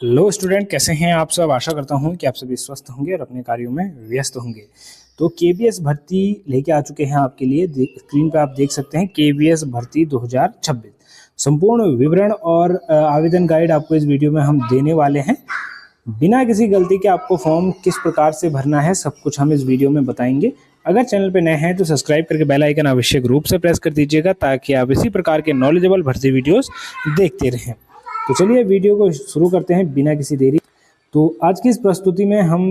Hello student, कैसे हैं आप सब। आशा करता हूं कि आप सभी स्वस्थ होंगे और अपने कार्यों में व्यस्त होंगे। तो केबीएस भर्ती लेके आ चुके हैं आपके लिए। स्क्रीन पे आप देख सकते हैं केबीएस भर्ती 2026 संपूर्ण विवरण और आवेदन गाइड आपको इस वीडियो में हम देने वाले हैं। बिना किसी गलती के आपको फॉर्म किस प्रकार से भरना है सब कुछ हम इस वीडियो में बताएंगे। अगर चैनल पे नए हैं तो सब्सक्राइब करके बेल आइकन आवश्यक रूप से प्रेस कर दीजिएगा ताकि आप इसी प्रकार के नॉलेजेबल भर्ती वीडियोस देखते रहें। तो चलिए वीडियो को शुरू करते हैं बिना किसी देरी। तो आज की इस प्रस्तुति में हम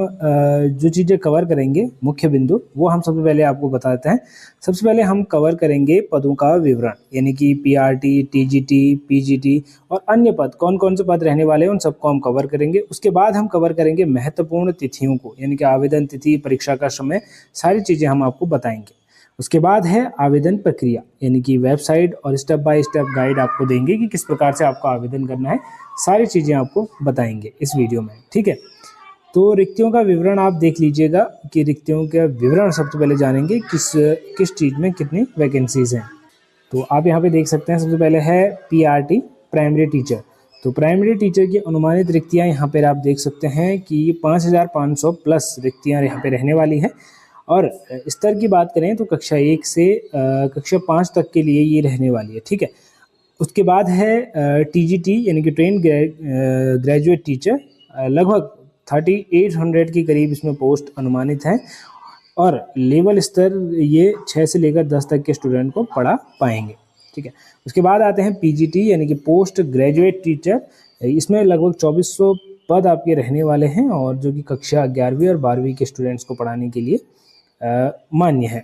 जो चीज़ें कवर करेंगे, मुख्य बिंदु, वो हम सबसे पहले आपको बताते हैं। सबसे पहले हम कवर करेंगे पदों का विवरण, यानी कि पीआरटी, टीजीटी, पीजीटी और अन्य पद, कौन कौन से पद रहने वाले हैं उन सबको हम कवर करेंगे। उसके बाद हम कवर करेंगे महत्वपूर्ण तिथियों को, यानी कि आवेदन तिथि, परीक्षा का समय, सारी चीज़ें हम आपको बताएंगे। उसके बाद है आवेदन प्रक्रिया, यानी कि वेबसाइट और स्टेप बाय स्टेप गाइड आपको देंगे कि किस प्रकार से आपको आवेदन करना है। सारी चीज़ें आपको बताएंगे इस वीडियो में, ठीक है। तो रिक्तियों का विवरण आप देख लीजिएगा कि रिक्तियों का विवरण सबसे पहले जानेंगे किस किस चीज़ में कितनी वैकेंसीज हैं। तो आप यहाँ पे देख सकते हैं, सबसे पहले है पीआरटी, प्राइमरी टीचर। तो प्राइमरी टीचर की अनुमानित रिक्तियाँ यहाँ पर आप देख सकते हैं कि 5500 प्लस रिक्तियाँ यहाँ पे रहने वाली हैं। और स्तर की बात करें तो कक्षा 1 से कक्षा 5 तक के लिए ये रहने वाली है, ठीक है। उसके बाद है टीजीटी, यानी कि ट्रेन ग्रेजुएट टीचर। लगभग 3800 के करीब इसमें पोस्ट अनुमानित हैं और लेवल स्तर ये 6 से लेकर 10 तक के स्टूडेंट को पढ़ा पाएंगे, ठीक है। उसके बाद आते हैं पीजीटी, यानी कि पोस्ट ग्रेजुएट टीचर। इसमें लगभग 2400 पद आपके रहने वाले हैं और जो कि कक्षा 11वीं और 12वीं के स्टूडेंट्स को पढ़ाने के लिए मान्य है,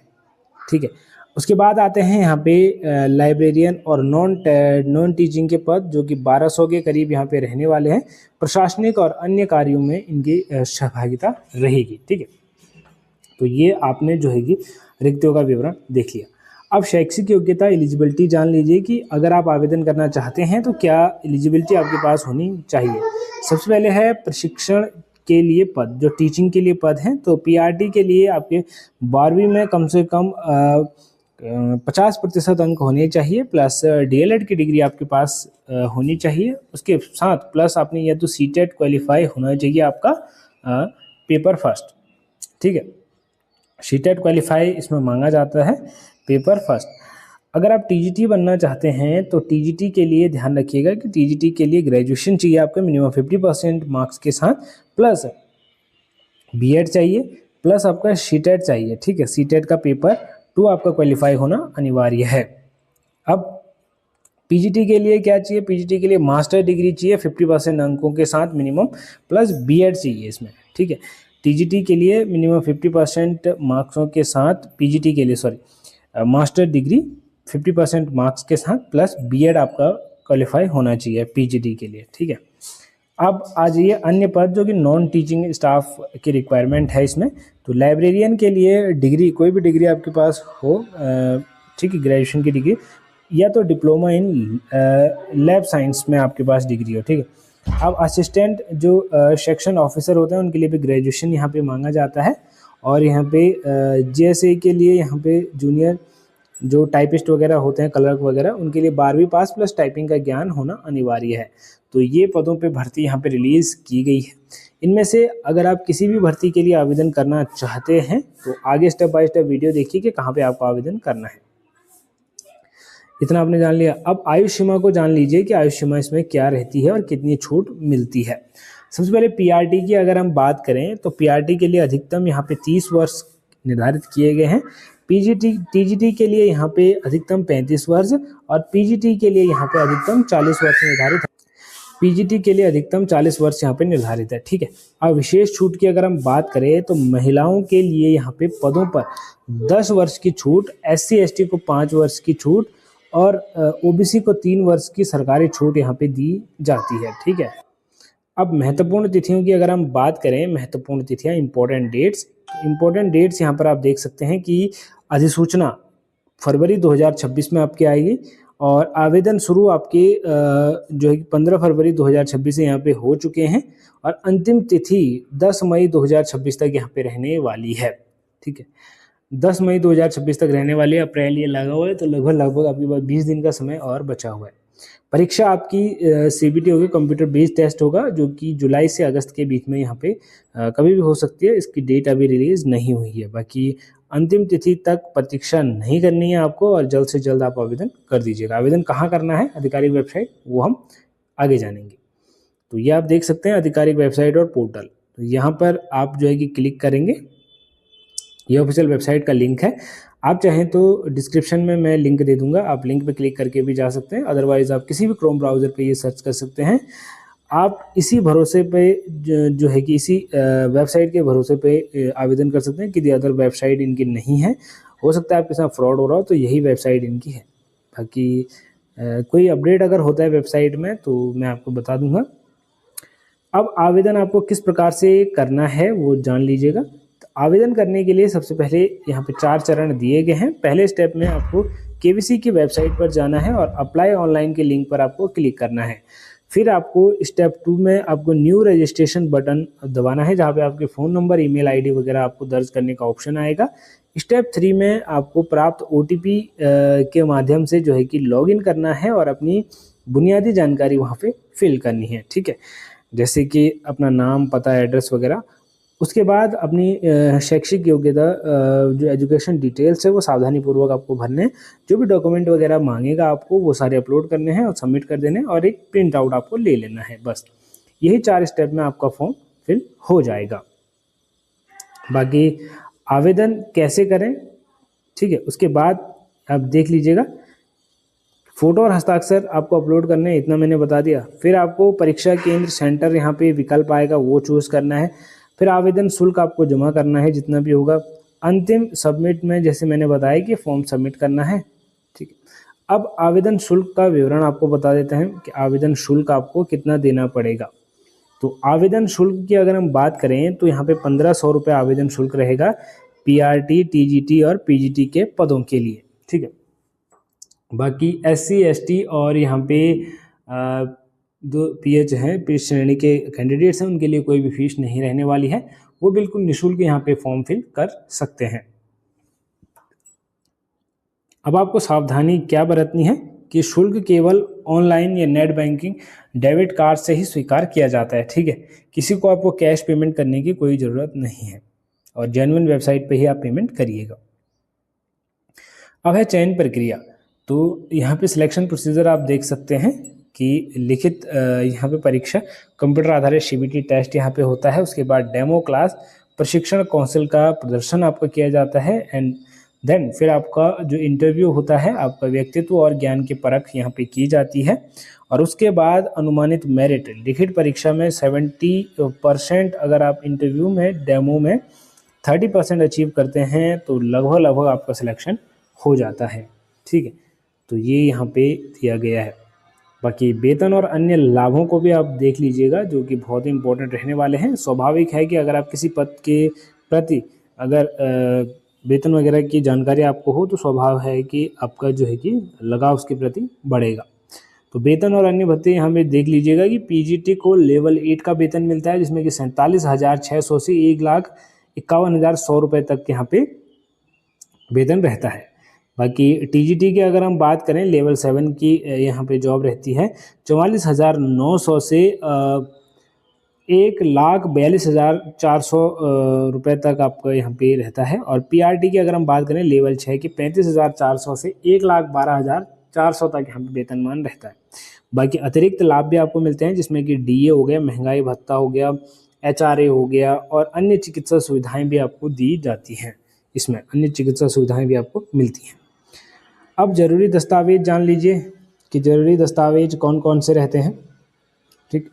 ठीक है। उसके बाद आते हैं यहाँ पे लाइब्रेरियन और नॉन टीचिंग के पद, जो कि 1200 के करीब यहाँ पे रहने वाले हैं। प्रशासनिक और अन्य कार्यों में इनकी सहभागिता रहेगी, ठीक है। तो ये आपने जो है कि रिक्तियों का विवरण देख लिया। अब शैक्षिक योग्यता, एलिजिबिलिटी जान लीजिए कि अगर आप आवेदन करना चाहते हैं तो क्या एलिजिबिलिटी आपके पास होनी चाहिए। सबसे पहले है प्रशिक्षण के लिए पद, जो टीचिंग के लिए पद हैं। तो पीआरटी के लिए आपके 12वीं में कम से कम 50% अंक होने चाहिए, प्लस डीएलएड की डिग्री आपके पास होनी चाहिए। उसके साथ प्लस आपने या तो सीटेट क्वालिफाई होना चाहिए आपका पेपर फर्स्ट, ठीक है। सीटेट क्वालिफाई इसमें मांगा जाता है, पेपर फर्स्ट। अगर आप टीजीटी बनना चाहते हैं तो टीजीटी के लिए ध्यान रखिएगा कि टीजीटी के लिए ग्रेजुएशन चाहिए आपका मिनिमम 50% मार्क्स के साथ, प्लस बीएड चाहिए, प्लस आपका सीटेट चाहिए, ठीक है। सीटेट का पेपर 2 आपका क्वालिफाई होना अनिवार्य है। अब पीजीटी के लिए क्या चाहिए, पीजीटी के लिए मास्टर डिग्री चाहिए 50% अंकों के साथ मिनिमम, प्लस बीएड चाहिए इसमें, ठीक है। टीजीटी के लिए मिनिमम 50% मार्क्सों के साथ, पीजीटी के लिए मास्टर डिग्री 50% मार्क्स के साथ प्लस बीएड आपका क्वालिफाई होना चाहिए पीजीटी के लिए, ठीक है। अब आ जाइए अन्य पद, जो कि नॉन टीचिंग स्टाफ की रिक्वायरमेंट है इसमें। तो लाइब्रेरियन के लिए डिग्री, कोई भी डिग्री आपके पास हो, ठीक है, ग्रेजुएशन की डिग्री या तो डिप्लोमा इन लैब साइंस में आपके पास डिग्री हो, ठीक है। अब असिस्टेंट जो सेक्शन ऑफिसर होते हैं उनके लिए भी ग्रेजुएशन यहाँ पे मांगा जाता है। और यहाँ पे जेएसए के लिए यहाँ पे जूनियर जो टाइपिस्ट वगैरह होते हैं, क्लर्क वगैरह, उनके लिए 12वीं पास प्लस टाइपिंग का ज्ञान होना अनिवार्य है। तो ये पदों पे भर्ती यहाँ पे रिलीज की गई है। इनमें से अगर आप किसी भी भर्ती के लिए आवेदन करना चाहते हैं तो आगे स्टेप बाय स्टेप वीडियो देखिए कि कहाँ पे आपको आवेदन करना है। इतना आपने जान लिया। अब आयु सीमा को जान लीजिए कि आयु सीमा इसमें क्या रहती है और कितनी छूट मिलती है। सबसे पहले पीआरटी की अगर हम बात करें तो पीआरटी के लिए अधिकतम यहाँ पे 30 वर्ष निर्धारित किए गए हैं। टीजीटी के लिए यहाँ पे अधिकतम 35 वर्ष और पीजीटी के लिए यहाँ पे अधिकतम 40 वर्ष निर्धारित है। पीजीटी के लिए अधिकतम 40 वर्ष यहाँ पे निर्धारित है, ठीक है। अब विशेष छूट की अगर हम बात करें तो महिलाओं के लिए यहाँ पे पदों पर 10 वर्ष की छूट, SC ST को 5 वर्ष की छूट और ओबीसी को 3 वर्ष की सरकारी छूट यहाँ पे दी जाती है, ठीक है। अब महत्वपूर्ण तिथियों की अगर हम बात करें, महत्वपूर्ण तिथियां, इंपॉर्टेंट डेट्स यहाँ पर आप देख सकते हैं कि अधिसूचना फरवरी 2026 में आपकी आएगी और आवेदन शुरू आपके जो है 15 फरवरी 2026 से यहाँ पे हो चुके हैं और अंतिम तिथि 10 मई 2026 तक यहाँ पे रहने वाली है, ठीक है। 10 मई 2026 तक रहने वाली है। अप्रैल ये लगा हुआ है तो लगभग आपके पास 20 दिन का समय और बचा हुआ है। परीक्षा आपकी CBT होगी, कंप्यूटर बेस्ड टेस्ट होगा, जो कि जुलाई से अगस्त के बीच में यहाँ पे कभी भी हो सकती है। इसकी डेट अभी रिलीज नहीं हुई है। बाकी अंतिम तिथि तक प्रतीक्षा नहीं करनी है आपको और जल्द से जल्द आप आवेदन कर दीजिएगा। आवेदन कहाँ करना है, आधिकारिक वेबसाइट, वो हम आगे जानेंगे। तो ये आप देख सकते हैं आधिकारिक वेबसाइट और पोर्टल। तो यहाँ पर आप जो है कि क्लिक करेंगे, ये ऑफिशियल वेबसाइट का लिंक है। आप चाहें तो डिस्क्रिप्शन में मैं लिंक दे दूंगा, आप लिंक पे क्लिक करके भी जा सकते हैं। अदरवाइज आप किसी भी क्रोम ब्राउज़र पे ये सर्च कर सकते हैं। आप इसी भरोसे पे जो है कि इसी वेबसाइट के भरोसे पे आवेदन कर सकते हैं। कि अदर वेबसाइट इनकी नहीं है, हो सकता है आपके साथ फ्रॉड हो रहा हो, तो यही वेबसाइट इनकी है। बाकी कोई अपडेट अगर होता है वेबसाइट में तो मैं आपको बता दूंगा। अब आवेदन आपको किस प्रकार से करना है वो जान लीजिएगा। तो आवेदन करने के लिए सबसे पहले यहाँ पे 4 चरण दिए गए हैं। पहले स्टेप में आपको KVC की वेबसाइट पर जाना है और अप्लाई ऑनलाइन के लिंक पर आपको क्लिक करना है। फिर आपको स्टेप 2 में आपको न्यू रजिस्ट्रेशन बटन दबाना है, जहाँ पे आपके फ़ोन नंबर, ईमेल आईडी वगैरह आपको दर्ज करने का ऑप्शन आएगा। स्टेप 3 में आपको प्राप्त OTP के माध्यम से जो है कि लॉगिन करना है और अपनी बुनियादी जानकारी वहाँ पे फिल करनी है। ठीक है, जैसे कि अपना नाम, पता, एड्रेस वगैरह। उसके बाद अपनी शैक्षिक योग्यता, जो एजुकेशन डिटेल्स है वो सावधानीपूर्वक आपको भरने हैं। जो भी डॉक्यूमेंट वगैरह मांगेगा आपको वो सारे अपलोड करने हैं और सबमिट कर देने हैं और एक प्रिंट आउट आपको ले लेना है। बस यही 4 स्टेप में आपका फॉर्म फिल हो जाएगा। बाकी आवेदन कैसे करें, ठीक है, उसके बाद आप देख लीजिएगा। फोटो और हस्ताक्षर आपको अपलोड करने हैं, इतना मैंने बता दिया। फिर आपको परीक्षा केंद्र, सेंटर यहाँ पे विकल्प आएगा, वो चूज़ करना है। फिर आवेदन शुल्क आपको जमा करना है जितना भी होगा। अंतिम सबमिट में जैसे मैंने बताया कि फॉर्म सबमिट करना है। ठीक है, अब आवेदन शुल्क का विवरण आपको बता देते हैं कि आवेदन शुल्क आपको कितना देना पड़ेगा। तो आवेदन शुल्क की अगर हम बात करें तो यहाँ पे 1500 रुपये आवेदन शुल्क रहेगा PRT, TGT और PGT के पदों के लिए। ठीक है, बाकी SC, ST और यहाँ पे जो PH हैं, PH श्रेणी के कैंडिडेट्स हैं, उनके लिए कोई भी फीस नहीं रहने वाली है। वो बिल्कुल निःशुल्क यहाँ पे फॉर्म फिल कर सकते हैं। अब आपको सावधानी क्या बरतनी है कि शुल्क केवल ऑनलाइन या नेट बैंकिंग, डेबिट कार्ड से ही स्वीकार किया जाता है। ठीक है, किसी को आपको कैश पेमेंट करने की कोई ज़रूरत नहीं है और जेन्युइन वेबसाइट पे ही आप पेमेंट करिएगा। अब है चयन प्रक्रिया। तो यहाँ पे सिलेक्शन प्रोसीजर आप देख सकते हैं कि लिखित यहाँ पे परीक्षा, कंप्यूटर आधारित CBT टेस्ट यहाँ पे होता है। उसके बाद डेमो क्लास, प्रशिक्षण कौशल का प्रदर्शन आपका किया जाता है। एंड देन फिर आपका जो इंटरव्यू होता है, आपका व्यक्तित्व और ज्ञान की परख यहाँ पे की जाती है। और उसके बाद अनुमानित मेरिट, लिखित परीक्षा में 70% अगर आप इंटरव्यू में, डेमो में 30% अचीव करते हैं तो लगभग आपका सिलेक्शन हो जाता है। ठीक है, तो ये यहाँ पे दिया गया है। बाकी वेतन और अन्य लाभों को भी आप देख लीजिएगा, जो कि बहुत ही इंपॉर्टेंट रहने वाले हैं। स्वाभाविक है कि अगर आप किसी पद के प्रति अगर वेतन वगैरह की जानकारी आपको हो तो स्वभाव है कि आपका जो है कि लगाव उसके प्रति बढ़ेगा। तो वेतन और अन्य भत्ते यहाँ पे देख लीजिएगा कि PGT को लेवल 8 का वेतन मिलता है, जिसमें कि 47,600 से 1,51,100 रुपये तक यहाँ पे वेतन रहता है। बाकी TGT की अगर हम बात करें, लेवल 7 की यहाँ पे जॉब रहती है 44,900 से 1,42,400 रुपये तक आपका यहाँ पे रहता है। और PRT की अगर हम बात करें लेवल 6 की 35,400 से 1,12,400 तक यहाँ पे वेतनमान रहता है। बाकी अतिरिक्त लाभ भी आपको मिलते हैं, जिसमें कि DA हो गया, महंगाई भत्ता हो गया, HRA हो गया और अन्य चिकित्सा सुविधाएं भी आपको दी जाती हैं। इसमें अन्य चिकित्सा सुविधाएं भी आपको मिलती हैं। अब जरूरी दस्तावेज जान लीजिए कि जरूरी दस्तावेज कौन कौन से रहते हैं। ठीक,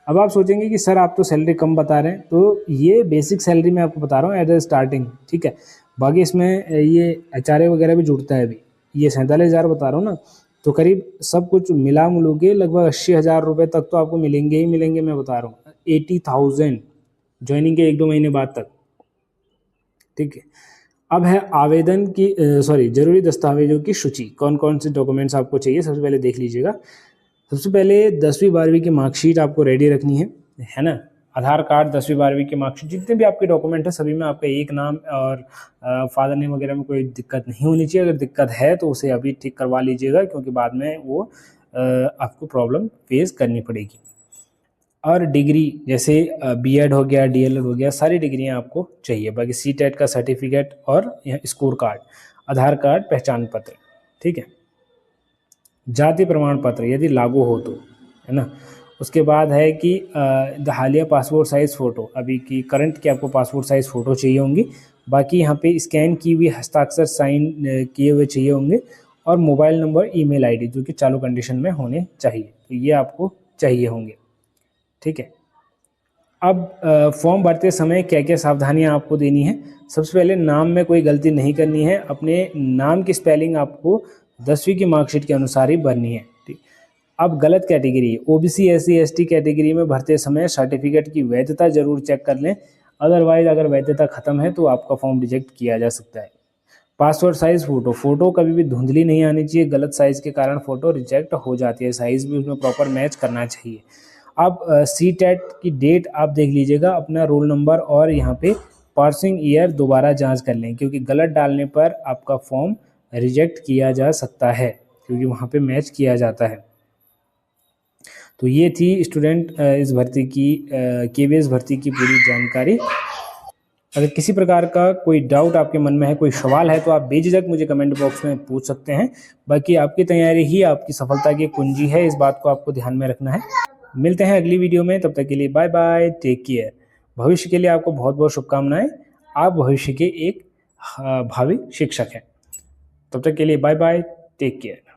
अब आप सोचेंगे कि सर आप तो सैलरी कम बता रहे हैं, तो ये बेसिक सैलरी मैं आपको बता रहा हूँ एट द स्टार्टिंग। ठीक है, बाकी इसमें ये HRA वगैरह भी जुड़ता है। अभी ये 47,000 बता रहा हूँ ना, तो करीब सब कुछ मिला मिलू के लगभग 80,000 रुपये तक तो आपको मिलेंगे ही मिलेंगे। मैं बता रहा हूँ 80,000 ज्वाइनिंग के 1-2 महीने बाद तक। ठीक है, अब है आवेदन की जरूरी दस्तावेजों की सूची। कौन कौन से डॉक्यूमेंट्स आपको चाहिए, सबसे पहले देख लीजिएगा। सबसे पहले 10वीं 12वीं की मार्कशीट आपको रेडी रखनी है ना। आधार कार्ड, 10वीं 12वीं की मार्कशीट, जितने भी आपके डॉक्यूमेंट है सभी में आपका एक नाम और फादर नेम वगैरह में कोई दिक्कत नहीं होनी चाहिए। अगर दिक्कत है तो उसे अभी ठीक करवा लीजिएगा, क्योंकि बाद में वो आपको प्रॉब्लम फेस करनी पड़ेगी। और डिग्री जैसे बीएड हो गया, डीएलएड हो गया, सारी डिग्रियां आपको चाहिए। बाकी सीटेट का सर्टिफिकेट और स्कोर कार्ड, आधार कार्ड, पहचान पत्र, ठीक है। जाति प्रमाण पत्र यदि लागू हो तो, है ना। उसके बाद है कि हालिया पासपोर्ट साइज़ फ़ोटो, अभी की करंट की आपको पासपोर्ट साइज़ फ़ोटो चाहिए होंगी। बाकी यहाँ पे स्कैन की हुई हस्ताक्षर साइन किए हुए चाहिए होंगे, और मोबाइल नंबर, ईमेल आईडी जो कि चालू कंडीशन में होने चाहिए, तो ये आपको चाहिए होंगे, ठीक है। अब फॉर्म भरते समय क्या क्या सावधानियां आपको देनी है। सबसे पहले नाम में कोई गलती नहीं करनी है। अपने नाम की स्पेलिंग आपको 10वीं की मार्कशीट के अनुसार ही भरनी है, ठीक। अब गलत category, OBC, SC, ST category में भरते समय सर्टिफिकेट की वैधता जरूर चेक कर लें, अदरवाइज अगर वैधता खत्म है तो आपका फॉर्म रिजेक्ट किया जा सकता है। पासपोर्ट साइज़ फ़ोटो, फ़ोटो कभी भी धुंधली नहीं आनी चाहिए, गलत साइज़ के कारण फ़ोटो रिजेक्ट हो जाती है। साइज़ भी उसमें प्रॉपर मैच करना चाहिए। अब सीटेट की डेट आप देख लीजिएगा, अपना रोल नंबर और यहाँ पे पासिंग ईयर दोबारा जांच कर लें, क्योंकि गलत डालने पर आपका फॉर्म रिजेक्ट किया जा सकता है, क्योंकि वहाँ पे मैच किया जाता है। तो ये थी स्टूडेंट इस भर्ती की, केवीएस भर्ती की पूरी जानकारी। अगर किसी प्रकार का कोई डाउट आपके मन में है, कोई सवाल है, तो आप बेझिझक मुझे कमेंट बॉक्स में पूछ सकते हैं। बाकी आपकी तैयारी ही आपकी सफलता की कुंजी है, इस बात को आपको ध्यान में रखना है। मिलते हैं अगली वीडियो में, तब तक के लिए बाय बाय, टेक केयर। भविष्य के लिए आपको बहुत बहुत शुभकामनाएं। आप भविष्य के एक भावी शिक्षक हैं। तब तक के लिए बाय बाय, टेक केयर।